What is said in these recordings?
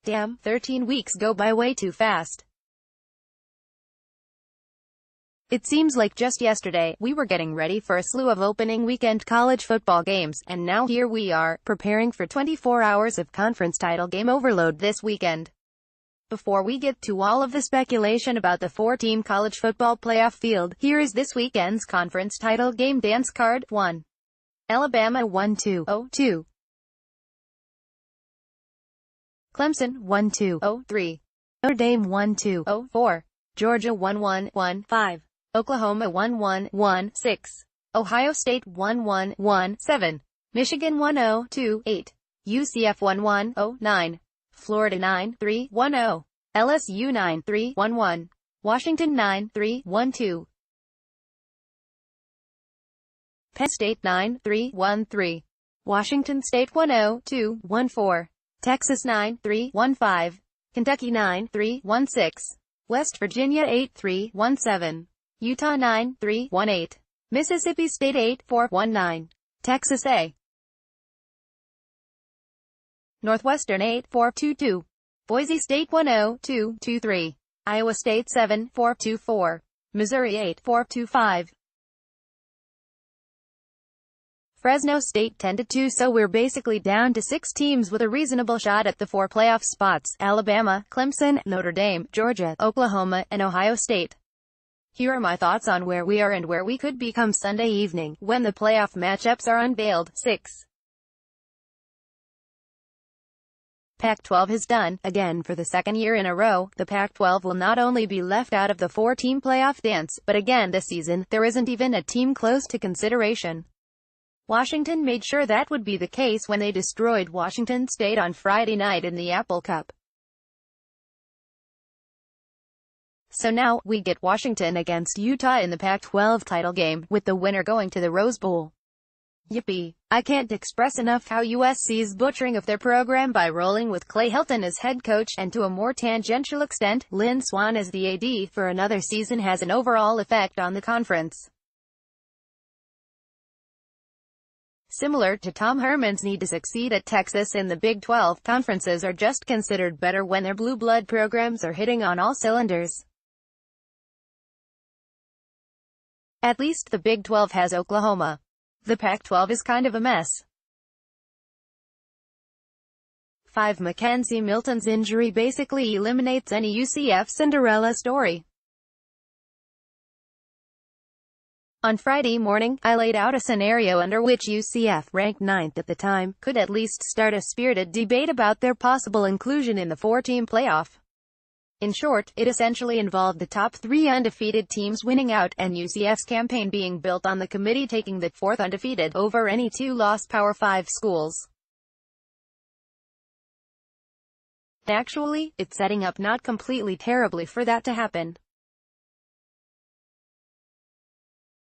Damn, 13 weeks go by way too fast. It seems like just yesterday, we were getting ready for a slew of opening weekend college football games, and now here we are, preparing for 24 hours of conference title game overload this weekend. Before we get to all of the speculation about the four-team college football playoff field, here is this weekend's conference title game dance card. 1. Alabama 1-2-0-2. Clemson 1-2-0-3. Notre Dame 1-2-0-4. Georgia 1-1-1-5. Oklahoma 1-1-1-6. Ohio State 1-1-1-7. Michigan 1-0-2-8. UCF 1-1-0-9. Florida 9-3-1-0. LSU 9-3-1-1. Washington 9-3-1-2. Penn State 9-3-1-3. Washington State 1-0-2-1-4. Texas 9-3-1-5. Kentucky 9-3-1-6. West Virginia 8-3-1-7. Utah 9-3-1-8. Mississippi State 8-4-1-9. Texas A. Northwestern 8-4-2-2. Boise State 1-0-2-2-3. Iowa State 7-4-2-4. Missouri 8-4-2-5. Fresno State 10-2. So we're basically down to 6 teams with a reasonable shot at the 4 playoff spots: Alabama, Clemson, Notre Dame, Georgia, Oklahoma, and Ohio State. Here are my thoughts on where we are and where we could be come Sunday evening, when the playoff matchups are unveiled. 6. Pac-12 has done, again for the second year in a row, the Pac-12 will not only be left out of the 4-team playoff dance, but again this season, there isn't even a team close to consideration. Washington made sure that would be the case when they destroyed Washington State on Friday night in the Apple Cup. So now, we get Washington against Utah in the Pac-12 title game, with the winner going to the Rose Bowl. Yippee. I can't express enough how USC's butchering of their program by rolling with Clay Helton as head coach, and to a more tangential extent, Lynn Swann as the AD for another season has an overall effect on the conference. Similar to Tom Herman's need to succeed at Texas in the Big 12, conferences are just considered better when their blue blood programs are hitting on all cylinders. At least the Big 12 has Oklahoma. The Pac-12 is kind of a mess. 5. McKenzie Milton's injury basically eliminates any UCF Cinderella story. On Friday morning, I laid out a scenario under which UCF, ranked 9th at the time, could at least start a spirited debate about their possible inclusion in the 4-team playoff. In short, it essentially involved the top 3 undefeated teams winning out, and UCF's campaign being built on the committee taking the 4th undefeated over any 2-loss Power 5 schools. Actually, it's setting up not completely terribly for that to happen.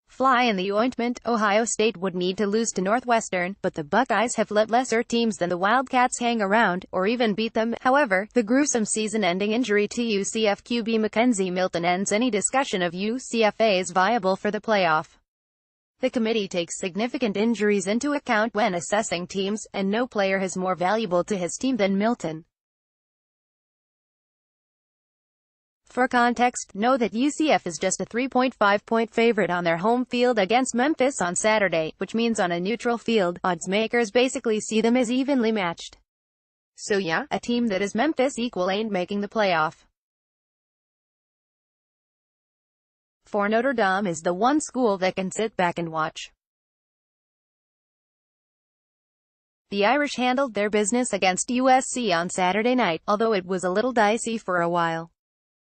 Fly in the ointment, Ohio State would need to lose to Northwestern, but the Buckeyes have let lesser teams than the Wildcats hang around, or even beat them. However, the gruesome season-ending injury to UCF QB McKenzie Milton ends any discussion of UCFA's viable for the playoff. The committee takes significant injuries into account when assessing teams, and no player is more valuable to his team than Milton. For context, know that UCF is just a 3.5-point favorite on their home field against Memphis on Saturday, which means on a neutral field, odds makers basically see them as evenly matched. So yeah, a team that is Memphis equal ain't making the playoff. For Notre Dame is the one school that can sit back and watch. The Irish handled their business against USC on Saturday night, although it was a little dicey for a while.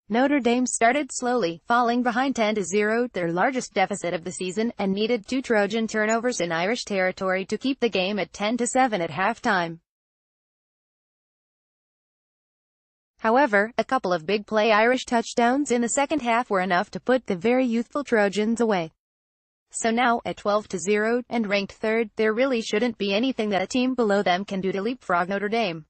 Notre Dame started slowly, falling behind 10-0, their largest deficit of the season, and needed 2 Trojan turnovers in Irish territory to keep the game at 10-7 at halftime. However, a couple of big play Irish touchdowns in the second half were enough to put the very youthful Trojans away. So now, at 12-0, and ranked 3rd, there really shouldn't be anything that a team below them can do to leapfrog Notre Dame.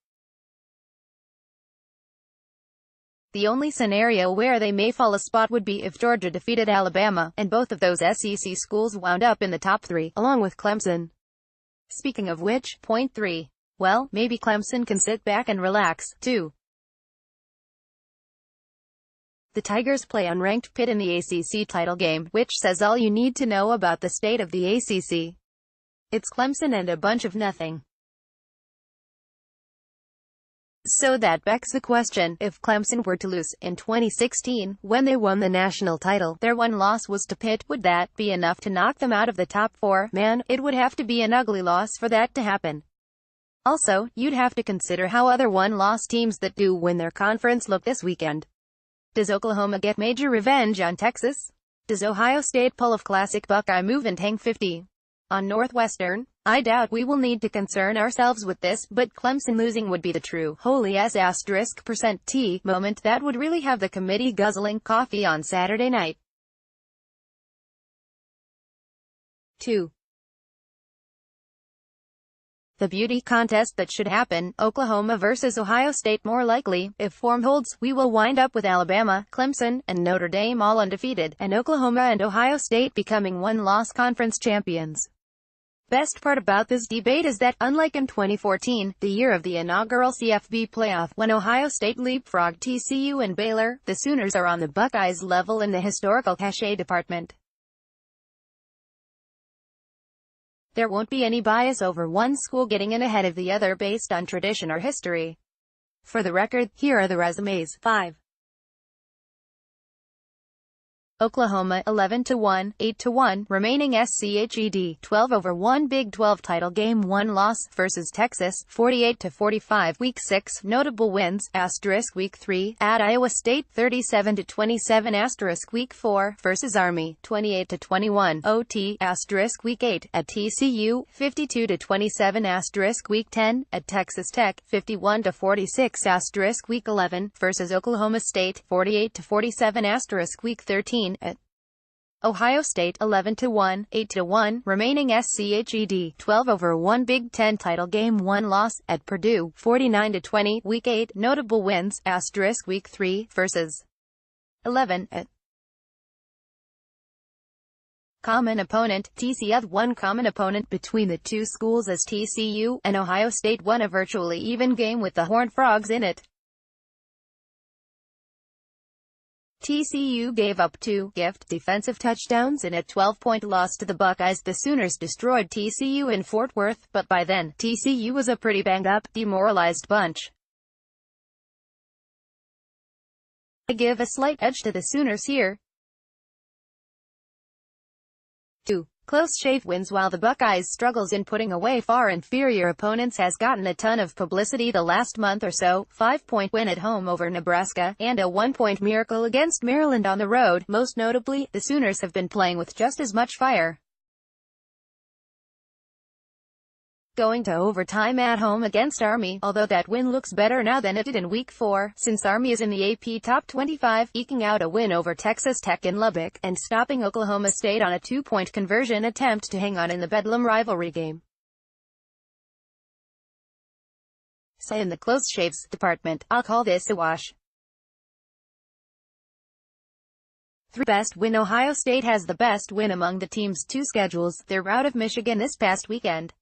The only scenario where they may fall a spot would be if Georgia defeated Alabama, and both of those SEC schools wound up in the top 3, along with Clemson. Speaking of which, point 3. Well, maybe Clemson can sit back and relax, too. The Tigers play unranked Pitt in the ACC title game, which says all you need to know about the state of the ACC. It's Clemson and a bunch of nothing. So that begs the question, if Clemson were to lose in 2016, when they won the national title, their one loss was to Pitt, would that be enough to knock them out of the top four? Man, it would have to be an ugly loss for that to happen. Also, you'd have to consider how other one-loss teams that do win their conference look this weekend. Does Oklahoma get major revenge on Texas? Does Ohio State pull a classic Buckeye move and hang 50 on Northwestern? I doubt we will need to concern ourselves with this, but Clemson losing would be the true holy %T moment that would really have the committee guzzling coffee on Saturday night. 2. The beauty contest that should happen, Oklahoma versus Ohio State. More likely, if form holds, we will wind up with Alabama, Clemson, and Notre Dame all undefeated, and Oklahoma and Ohio State becoming one-loss conference champions. Best part about this debate is that, unlike in 2014, the year of the inaugural CFB playoff, when Ohio State leapfrogged TCU and Baylor, the Sooners are on the Buckeyes' level in the historical cachet department. There won't be any bias over one school getting in ahead of the other based on tradition or history. For the record, here are the resumes. 5. Oklahoma 11-1, 8-1, remaining SCHED 12/1 Big 12 title game 1 loss versus Texas 48-45 Week 6 notable wins Week 3 at Iowa State 37-27 Week 4 versus Army 28-21 OT Week 8 at TCU 52-27 Week 10 at Texas Tech 51-46 Week 11 versus Oklahoma State 48-47 Week 13 at Ohio State 11-1, 8-1, remaining SCHED 12/1 Big 10 title game 1 loss at Purdue 49-20 Week 8 notable wins Week 3 versus 11 at common opponent TCU. One common opponent between the two schools as TCU and Ohio State won a virtually even game with the Horned Frogs in it. TCU gave up 2 gift defensive touchdowns in a 12-point loss to the Buckeyes. The Sooners destroyed TCU in Fort Worth, but by then, TCU was a pretty banged-up, demoralized bunch. I give a slight edge to the Sooners here. 2. Close shave wins. While the Buckeyes' struggles in putting away far inferior opponents has gotten a ton of publicity the last month or so, 5-point win at home over Nebraska, and a 1-point miracle against Maryland on the road, most notably, the Sooners have been playing with just as much fire. Going to overtime at home against Army, although that win looks better now than it did in Week 4, since Army is in the AP Top 25, eking out a win over Texas Tech in Lubbock, and stopping Oklahoma State on a 2-point conversion attempt to hang on in the Bedlam rivalry game. So in the close shaves department, I'll call this a wash. 3. Best win. Ohio State has the best win among the team's 2 schedules. They're out of Michigan this past weekend.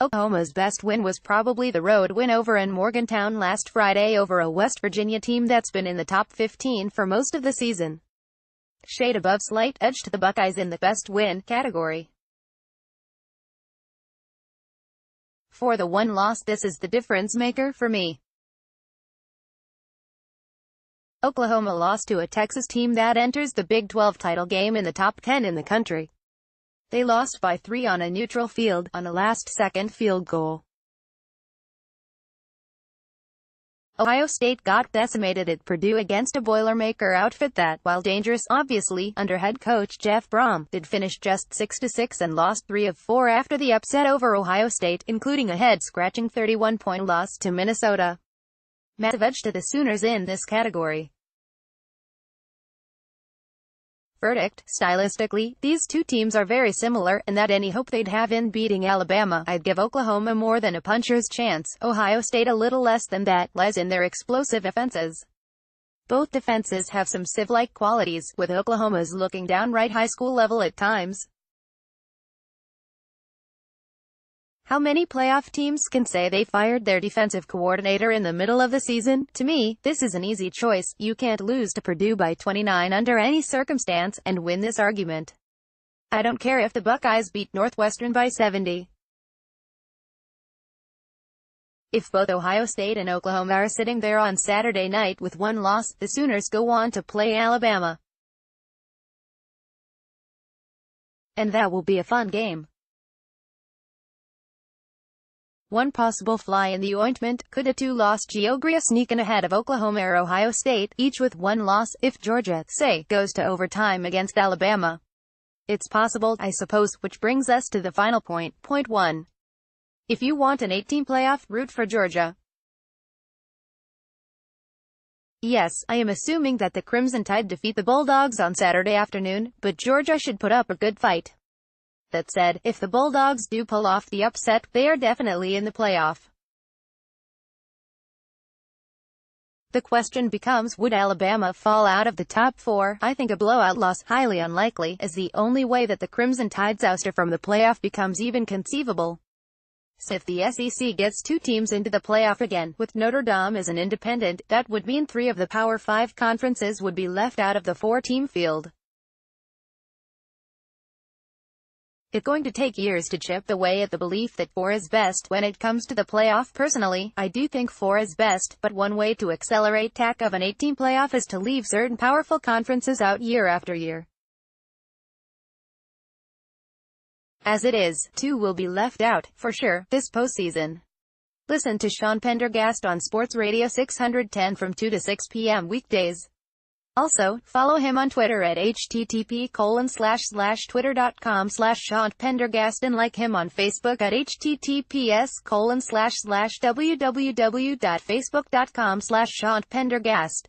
Oklahoma's best win was probably the road win over in Morgantown last Friday over a West Virginia team that's been in the top 15 for most of the season. Shade above slight edge to the Buckeyes in the best win category. For the one loss, this is the difference maker for me. Oklahoma lost to a Texas team that enters the Big 12 title game in the top 10 in the country. They lost by 3 on a neutral field, on a last-second field goal. Ohio State got decimated at Purdue against a Boilermaker outfit that, while dangerous, obviously, under head coach Jeff Brom, did finish just 6-6 and lost 3 of 4 after the upset over Ohio State, including a head-scratching 31-point loss to Minnesota. Massive edge to the Sooners in this category. Verdict: stylistically, these two teams are very similar, and that any hope they'd have in beating Alabama, I'd give Oklahoma more than a puncher's chance. Ohio State a little less than that, lies in their explosive offenses. Both defenses have some sieve-like qualities, with Oklahoma's looking downright high school level at times. How many playoff teams can say they fired their defensive coordinator in the middle of the season? To me, this is an easy choice. You can't lose to Purdue by 29 under any circumstance, and win this argument. I don't care if the Buckeyes beat Northwestern by 70. If both Ohio State and Oklahoma are sitting there on Saturday night with one loss, the Sooners go on to play Alabama. And that will be a fun game. One possible fly in the ointment: could a two-loss Georgia sneak in ahead of Oklahoma or Ohio State, each with one loss, if Georgia, say, goes to overtime against Alabama? It's possible, I suppose, which brings us to the final point. Point 1. If you want an 8-team playoff, root for Georgia. Yes, I am assuming that the Crimson Tide defeat the Bulldogs on Saturday afternoon, but Georgia should put up a good fight. That said, if the Bulldogs do pull off the upset, they are definitely in the playoff. The question becomes, would Alabama fall out of the top 4? I think a blowout loss, highly unlikely, is the only way that the Crimson Tide's ouster from the playoff becomes even conceivable. So if the SEC gets 2 teams into the playoff again, with Notre Dame as an independent, that would mean 3 of the Power 5 conferences would be left out of the 4-team field. It's going to take years to chip away at the belief that 4 is best when it comes to the playoff. Personally, I do think 4 is best, but one way to accelerate tack of an 8-team playoff is to leave certain powerful conferences out year after year. As it is, 2 will be left out, for sure, this postseason. Listen to Sean Pendergast on Sports Radio 610 from 2 to 6 p.m. weekdays. Also, follow him on Twitter at http://twitter.com/Sean Pendergast and like him on Facebook at https://www.facebook.com/Sean Pendergast.